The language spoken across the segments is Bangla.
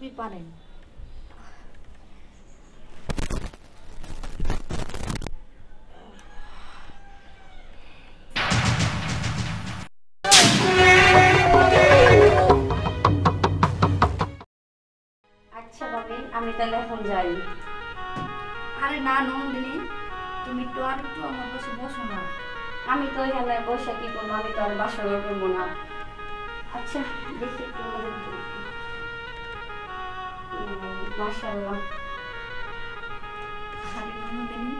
খুবই পারেন। আচ্ছা ভাবি, আমি তাহলে এখন যাই। আরে না নন্দিনী, তুমি একটু আর একটু আমার পাশে বসো না। আমি তো এখানে বসে কি করবো, আমি তো আর বাসা করবো না। আচ্ছা দেখি একটু মাশাআল্লাহ। আরে নন্দিনী,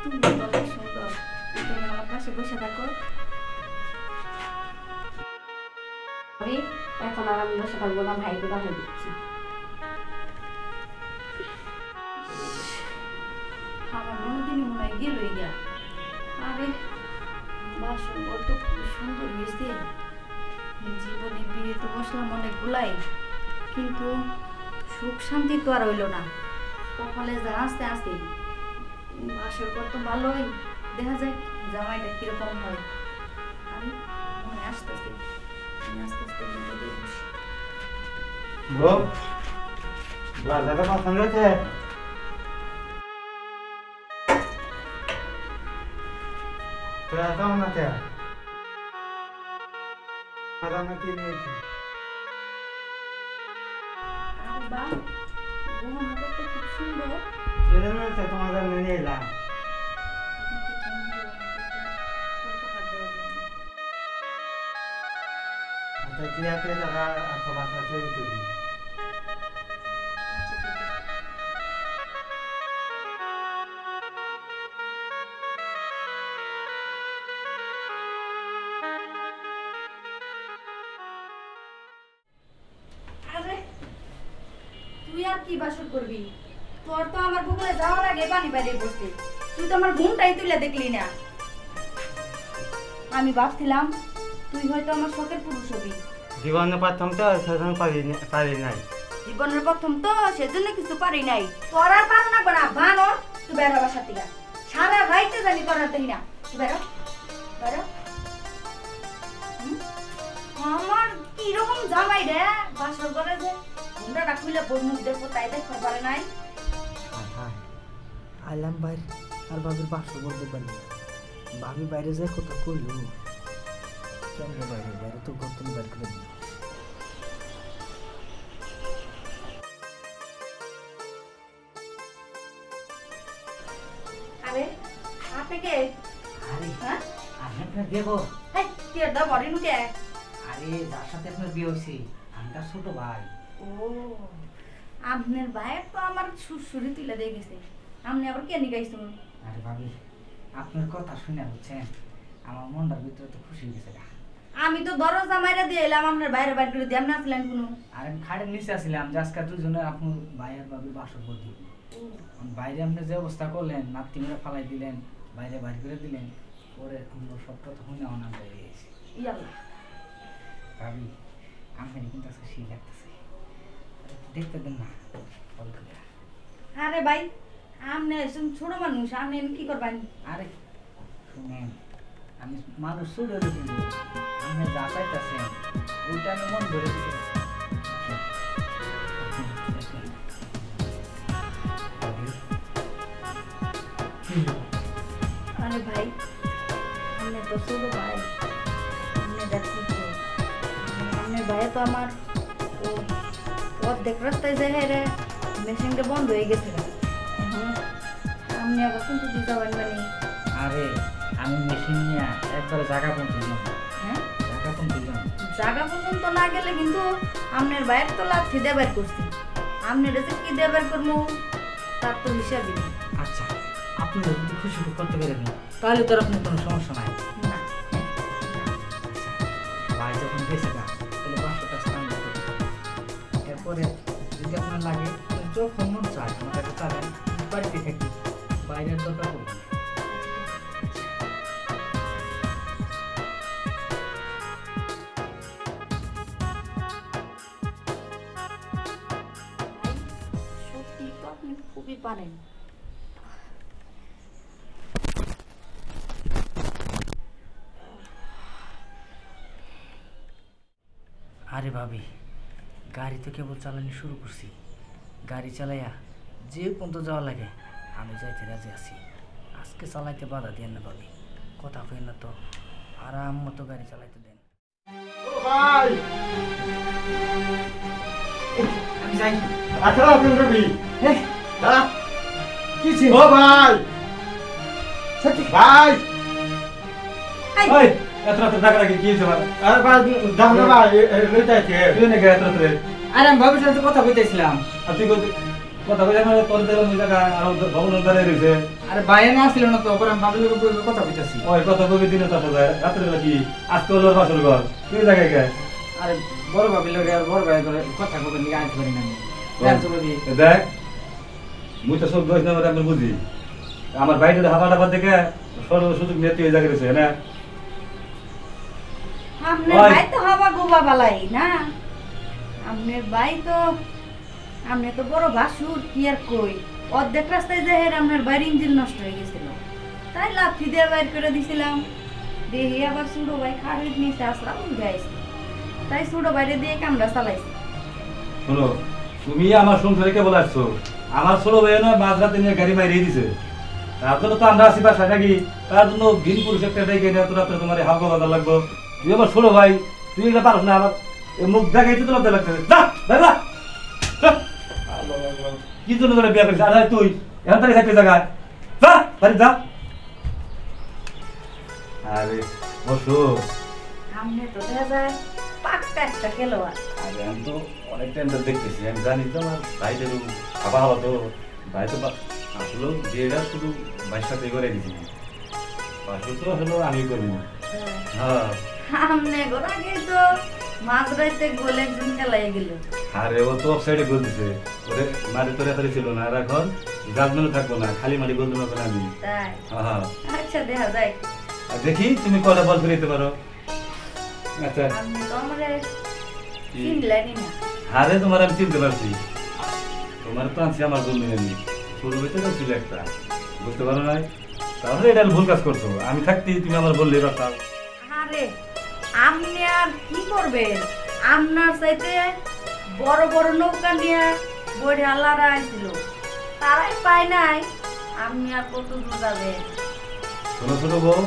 তুমি কত সুন্দর, তুমি আমার পাশে বসে থাকো। ভাবি এখন আর আমি বসে থাকবো না, ভাইকে পাঠিয়ে দিচ্ছি। আমার নন্দিনী মনে হয় গেলই গা। আরে বাসর ঘর তো খুব সুন্দর হয়েছে। জীবনে বিয়ে তো বসলাম অনেকগুলাই, কিন্তু সুখ শান্তি তো আর হইল না। কপালে যা আস্তে আস্তে বাসর ঘর তো ভালোই, দেখা যায় জামাইটা কিরকম হয়। আমি মনে আসতেছি, আমি আস্তে আস্তে বসি। দাদা পছন্দ হয়েছে? কেমন আছে? কি নিয়েছি? আরে বাহ, গহনাটা তো খুব সুন্দর। সেজন্য তোমার জন্য নিয়ে এলাম। আচ্ছা ঠিক আছে, টাকা অথবা ছবি তুলি। তুই আর কি বাসর করবি? তোর তো আমার বুকে যাওয়ার আগে পানি বাইরে বসতে, তুই তো আমার ঘুমটাই তুলে দেখলি না। আমি ভাবছিলাম তুই হয়তো আমার শখের পুরুষ হবি। জীবনে প্রথম তো সেজন্য পারি নাই। জীবনের প্রথম তো সেজন্য কিছু পারি নাই। তোর আর পারো না বানা বানর, তুই বেরো বাসা থেকে। সারা রাইতে জানি তোর আর দেখি না। তুই বেরো বেরো। আমার কিরকম জামাই রে, বাসর করে যে ঘুমটা খুলে বন্ধু দেখবো তাই দেখতে পারে নাই। আইলাম বাইরে আর ভাবির বাসা বলতে পারি, ভাবি বাইরে যায় কোথাও করলো কেমন বাইরে, বাইরে তো ঘর তুমি বাইর করে দিল। আরে আপনি কে? আরে হ্যাঁ আমি আপনার দেবো। এই তুই আর দা বড়ি নুকে। আরে যার সাথে আপনার বিয়ে হয়েছে আমি তার ছোট ভাই। ও আপনার ভাইয়ের তো আমার সুরসুরি তুলে দিয়ে গেছে, আপনি আবার কে নিগাইছেন? আরে ভাবি আপনার কথা শুনে বুঝছেন আমার মনটার ভিতরে তো খুশি হয়ে গেছে। আমি তো দরজা মাইরা দিয়ে এলাম, আপনার বাইরে বাইর করে দিয়ে আপনি আসলেন কোনো? আর আমি খাটের নিচে আসছিলাম যে আজকে দুজনে আপনার ভাই আর ভাবির বাসর করতে বাইরে আপনি যে অবস্থা করলেন, নাতি মেরে ফালাই দিলেন, বাইরে বাইর করে দিলেন, পরে আমরা সব কথা শুনে অনাম বাইরে গেছি। ইয়াল্লা ভাবি আমি কিন্তু আজকে সেই লাগতেছে, দেখতে দেন না ফল করে। আরে ভাই আপনি ছোট মানুষ, আপনি কি করবেন? আরে শুনেন আমি মানুষ ছোট কিন্তু আমি যা চাইতেছেন ওইটা আমি মন ধরে দিতে আরে ভাই আপনি তো ছোট ভাই, আপনি দেখছি তো আপনার ভাই তো আমার ও অর্ধেক রাস্তায় যায় রে, মেশিনটা বন্ধ হয়ে গেছে। আপনি আবার কিন্তু দিতে পারবেন মানে? আরে আমি মেশিন নিয়ে একবারে জায়গা পর্যন্ত দিলাম। হ্যাঁ জায়গা পর্যন্ত দিলাম, জায়গা পর্যন্ত না গেলে কিন্তু আপনার ভাইয়ের তো লাথি দিয়ে বের করছি, আপনার যে কি দিয়ে বের করবো তার তো হিসাবই নেই। আচ্ছা আপনি যদি খুশি করতে পারেন তাহলে তো আপনার কোনো সমস্যা নাই। না ভাই যখন বেঁচে না তাহলে 500 টাকা স্থান করতে, এরপরে যদি আপনার লাগে যখন মন চায় আমার কাছে চাবেন, বাড়িতে থাকি বাইরের দরকার করবেন। সত্যি তো আপনি খুবই পারেন। আরে ভাবি গাড়ি তো কেবল চালানো শুরু করছি, গাড়ি চালাইয়া যে পর্যন্ত যাওয়া লাগে আমি যাইতে রাজি আছি। আজকে চালাইতে বাধা দিয়ে না ভাবি, কথা কই না তো, আরাম মতো গাড়ি চালাইতে দেন। ভাই আমি যাই। আচ্ছা আপনি রবি হ্যাঁ হ্যাঁ কি ছিল? ও ভাই সত্যি ভাই আই ওই এত রাতে ডাকা ডাকি কি হয়েছে? আরে ভাই দাম না ভাই লইতে আছে তুই নাকি এত রাতে? আরে আমি ভাবির সাথে কথা কইতেছিলাম। আর তুই কথা কই আমার তোর দিলাম ওই জায়গা আর ভবন দাঁড়িয়ে রয়েছে। আরে বাইরে না আসছিল না তো, ওপর আমি ভাবির লোক কথা কইতেছি। ওই কথা কবি দিনে চাপা যায় রাত্রে বেলা কি আজকে হলো বাসর ঘর তুই জায়গায় গে আরে বড় ভাবির লোক আর বড় ভাই করে কথা কইতে নিয়ে আইতে পারি না আমি। জানছো ভাবি? দেখ মুই তো সব দোষ না আমি বুঝি আমার বাইরে হাবা ডাবা দেখে সর্ব সুযোগ নিয়ে তুই এই জায়গায় রয়েছে না। আপনার ওই। ভাই তো হবা গোবা বালাই না, আপনার ভাই তো আপনি তো বড় ভাসুর কি আর কই, অর্ধেক রাস্তায় যে আপনার বাইর ইঞ্জিন নষ্ট হয়ে গেছিল, তাই লাথি দিয়ে বাইর করে দিছিলাম। দেখি আবার ছোট ভাই খাড়ির নিচে আসলাম উঠাইছি, তাই ছোট বাইরে দিয়ে কামড়া চালাইছি। শোনো তুমি আমার সংসারে কে বলে আসছো? আমার ছোট ভাই না মাঝরাতে নিয়ে গাড়ি মারিয়ে দিছে, তার জন্য তো আমরা আসি বাসায় নাকি, তার জন্য দিন পুরুষ একটা ডেকে নিয়ে তোরা তোমার হালকা বাজার লাগবো। তুই আমার ছোট ভাই, তুই এগুলো পারস না, আমার মুখ দেখাইতে তো লজ্জা লাগছে। যা দাদা কি জন্য তোরা বিয়ে করিস? আরে তুই এখন তারিখ থাকতে জায়গায় যা বাড়ি যা। আরে বসো। আপনি তো দেখা যায় পাক্কা একটা খেলোয়াড়। আরে আমি তো অনেক টাইম ধরে দেখতেছি, আমি জানি তো আমার ভাইটা খাবা হলো তো ভাই তো আসলে বিয়েটা শুধু ভাইয়ের সাথে করে দিছি, বাসর তো হলো আমি করবো। হ্যাঁ আপনি গোর আগে তো মাঝরাইতে গোল একজন খেলাই গেল। আরে ও তো অফসাইডে গোল দিছে, ওরে মারি তোরে এত ছিল না, আর এখন জাজমেন্ট থাকবো না, খালি মারি গোল দেবো আমি। তাই হ্যাঁ আচ্ছা দেখা যায়। আর দেখি তুমি কটা বল ফিরিতে পারো। আচ্ছা আপনি তো আমারে চিনলেনই না। আরে তোমার আমি চিনতে পারছি, তোমার তো আনছি আমার জন্য আমি শুরু হইতে তো ছিল একটা, বুঝতে পারো নাই? তাহলে এটা ভুল কাজ করছো, আমি থাকতে তুমি আমার বললে পারতাম। আরে আপনি আর কি করবেন, আপনার চাইতে বড় বড় নৌকা নিয়ে বড় আল্লাহরা আইছিল, তারাই পায় নাই, আপনি আর কত দূর যাবেন? ছোট ছোট বউ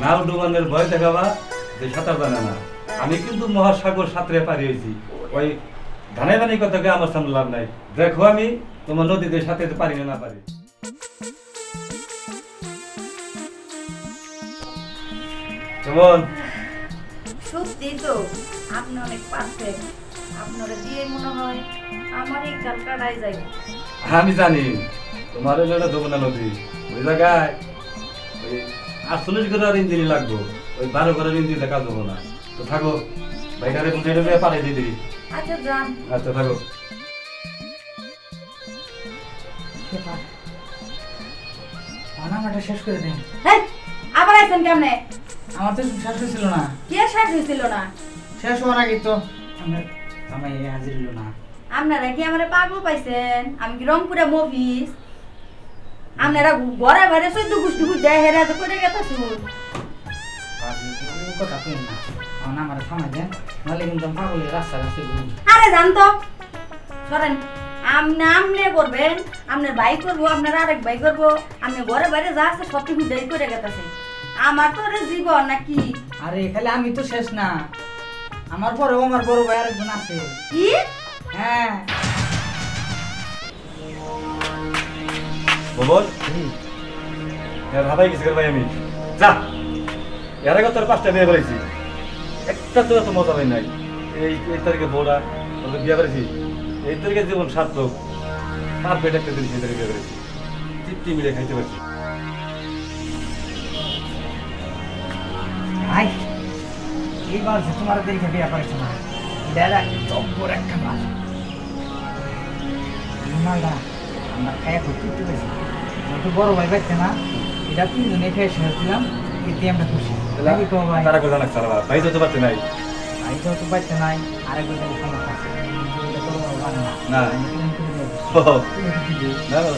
নাও ডুবানের ভয় দেখাবা যে সাঁতার জানে না, আমি কিন্তু মহাসাগর সাঁতরে পারি হয়েছি, ওই ধানে ধানি কথাকে আমার সামনে লাভ নাই। দেখো আমি তোমার নদীতে সাথে পারি না পারি। কেমন সত্যি তো আপনি অনেক পারফেক্ট, আপনারা দিয়ে মনে হয় আমার এই কাল কাটাই যাইব। আমি জানি তোমার ওইটা যমুনা নদী, ওই জায়গায় ওই 48 ঘন্টার ইঞ্জিনি লাগবো, ওই 12 ঘন্টার ইঞ্জিনটা কাজ হবো না। তো থাকো বাইকারে বুঝে নেবে পারে দিয়ে দিবি। আচ্ছা যান। আচ্ছা থাকো। আমারটা শেষ করে দেন। হেই, আবার আইছেন কেমনে? আমার তো শেষ হয়েছিল না। কে শেষ হয়েছিল না? শেষ হওয়ার আগে তো আমার জামাই হাজির হলো না। আপনারা কি আমারে পাগল পাইছেন? আমি কি রংপুরে মফিস? আপনারা ঘরে বাইরে চৈদ্দ গোষ্ঠী বুঝে হেরা তো করে গেতাছি। ভাবি তুমি কথা কইন না, আমার আমার থামাই দেন, নাহলে কিন্তু আমি পাগলের রাস্তা রাস্তায় ঘুরি। আরে জান তো সরেন, আমনে করবেন, আপনার ভাই করবো, আপনার আরেক ভাই করবো, আপনি ঘরে বাইরে যা আছে সব কিছু দেরি করে গেতাছে। আমার তো রে জীবন নাকি? আরে খালি আমি তো শেষ না, আমার পরেও আমার বড় ভাই আরেকজন আছে। কি? হ্যাঁ বল ভাবাই গেছি ভাই আমি যা এর আগে তোর 5টা বিয়ে করেছি, একটা তো এত মজা হয় নাই। এই তারিখে বউরা তোদের বিয়ে করেছি, এই তারিখে জীবন সার্থক, তার পেটে একটা দিন সেই তারিখে বিয়ে করেছি, তৃপ্তি মিলে খাইতে পারছি। ভাই এইবার যে তোমার দেখে বিয়ে করেছে না, এটা জব্বর একটা মাল। এই মালটা আমরা খাইয়া করতে পেরেছি, তো বড় ভাই পাচ্ছে না, এটা 3 জনে খেয়ে শেষছিলাম, এতে আমরা খুশি। নাকি কো ভাই? তারা কথা না সারা ভাই তো পারতে নাই। ভাই তো পাচ্ছে নাই, আরেক বছর সমস্যা আছে। এটা তো ভালো না। না। আমি তুমি করে দেব। ও, তুমি কি দিবে? না না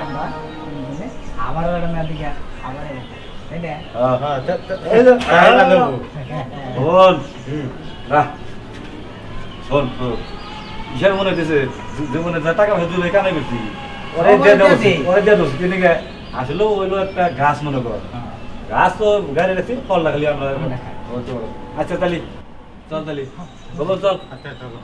আমরা আবার ওটা মেয়ে দিকে আবার এলো, তাই না? হ্যাঁ এই যে আই লাগবো শোন না শোন শোন হিসাবে মনে হইতেছে জীবনে যা টাকা পয়সা দুই কামাই করছি ওরে সবাই দিয়ে দিয়েছে। ওরে দিয়ে দোষ তিনি আসলে হইলো একটা গাছ মনে কর গাছ তো গাড়ি রাখছি ফল রাখলি আমরা আমরা খাই। আচ্ছা তাহলে চল তাহলে বলো চল আচ্ছা চলো